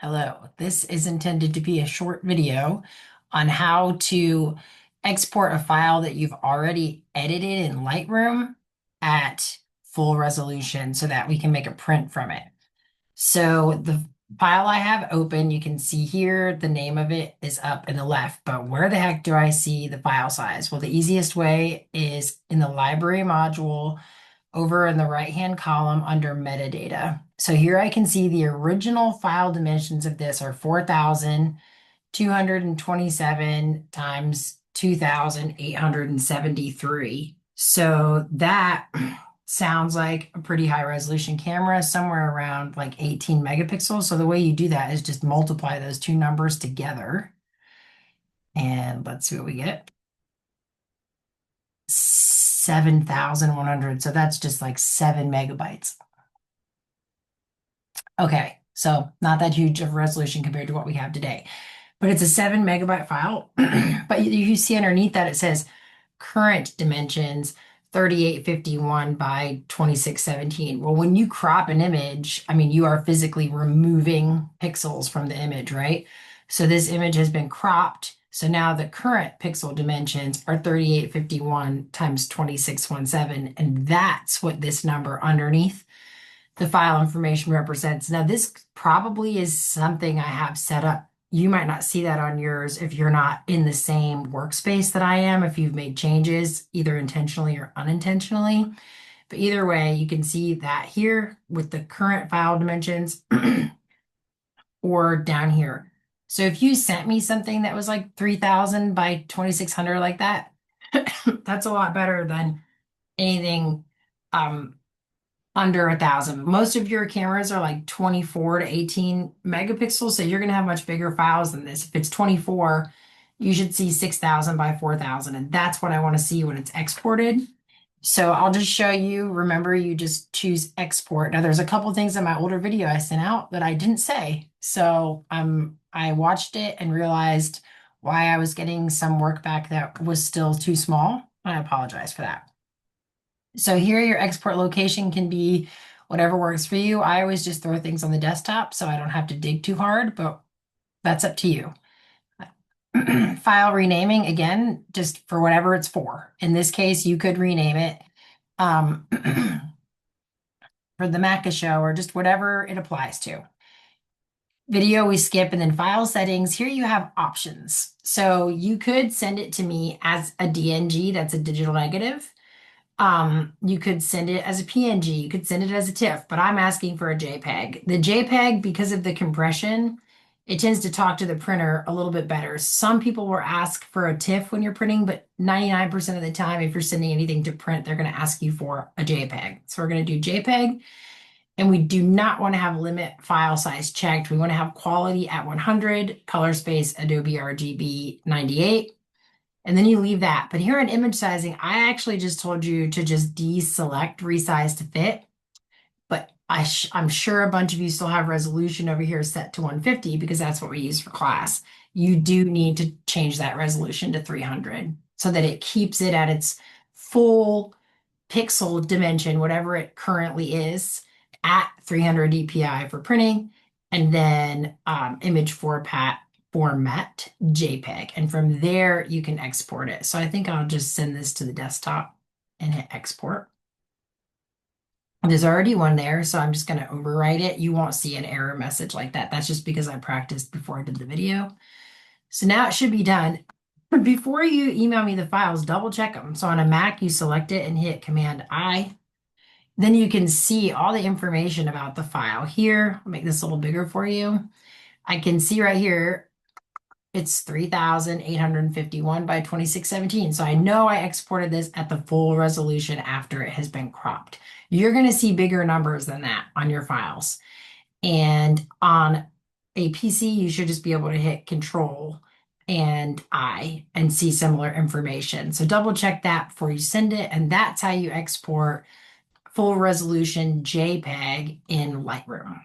Hello, this is intended to be a short video on how to export a file that you've already edited in Lightroom at full resolution so that we can make a print from it. So the file I have open, you can see here, the name of it is up in the left, but where the heck do I see the file size? Well, the easiest way is in the library module over in the right-hand column under metadata. So here I can see the original file dimensions of this are 4,227 times 2,873. So that sounds like a pretty high resolution camera, somewhere around like 18 megapixels. So the way you do that is just multiply those two numbers together. And let's see what we get. 7,100. So that's just like 7 megabytes. Okay, so not that huge of a resolution compared to what we have today, but it's a 7 megabyte file. But you see underneath that it says current dimensions 3851 by 2617. Well, when you crop an image, I mean, you are physically removing pixels from the image, right? So this image has been cropped. So now the current pixel dimensions are 3851 times 2617, and that's what this number underneath the file information represents. Now, this probably is something I have set up. You might not see that on yours if you're not in the same workspace that I am, if you've made changes either intentionally or unintentionally. But either way, you can see that here with the current file dimensions or down here. So if you sent me something that was like 3,000 by 2,600 like that, that's a lot better than anything under 1,000. Most of your cameras are like 24 to 18 megapixels, so you're going to have much bigger files than this. If it's 24, you should see 6,000 by 4,000, and that's what I want to see when it's exported. So I'll just show you. Remember, you just choose export. Now, there's a couple things in my older video I sent out that I didn't say. So I watched it and realized why I was getting some work back that was still too small. I apologize for that. So here your export location can be whatever works for you. I always just throw things on the desktop so I don't have to dig too hard, but that's up to you. File renaming, again, just for whatever it's for. In this case, you could rename it for the Maca show or just whatever it applies to. Video we skip, and then file settings. Here you have options. So you could send it to me as a DNG, that's a digital negative. You could send it as a PNG, you could send it as a TIFF, but I'm asking for a JPEG. The JPEG, because of the compression, it tends to talk to the printer a little bit better. Some people will ask for a TIFF when you're printing, but 99% of the time, if you're sending anything to print, they're going to ask you for a JPEG. So we're going to do JPEG, and we do not want to have limit file size checked. We want to have quality at 100, color space Adobe RGB 98. And then you leave that. But here in image sizing, I actually just told you to just deselect resize to fit. But I'm sure a bunch of you still have resolution over here set to 150 because that's what we use for class. You do need to change that resolution to 300 so that it keeps it at its full pixel dimension, whatever it currently is, at 300 dpi for printing, and then image format JPEG. And from there, you can export it. So I think I'll just send this to the desktop and hit export. There's already one there, so I'm just going to overwrite it. You won't see an error message like that. That's just because I practiced before I did the video. So now it should be done. Before you email me the files, double check them. So on a Mac, you select it and hit Command I. Then you can see all the information about the file here. I'll make this a little bigger for you. I can see right here, it's 3,851 by 2617. So I know I exported this at the full resolution after it has been cropped. You're going to see bigger numbers than that on your files. And on a PC, you should just be able to hit Control and I and see similar information. So double check that before you send it. And that's how you export full resolution JPEG in Lightroom.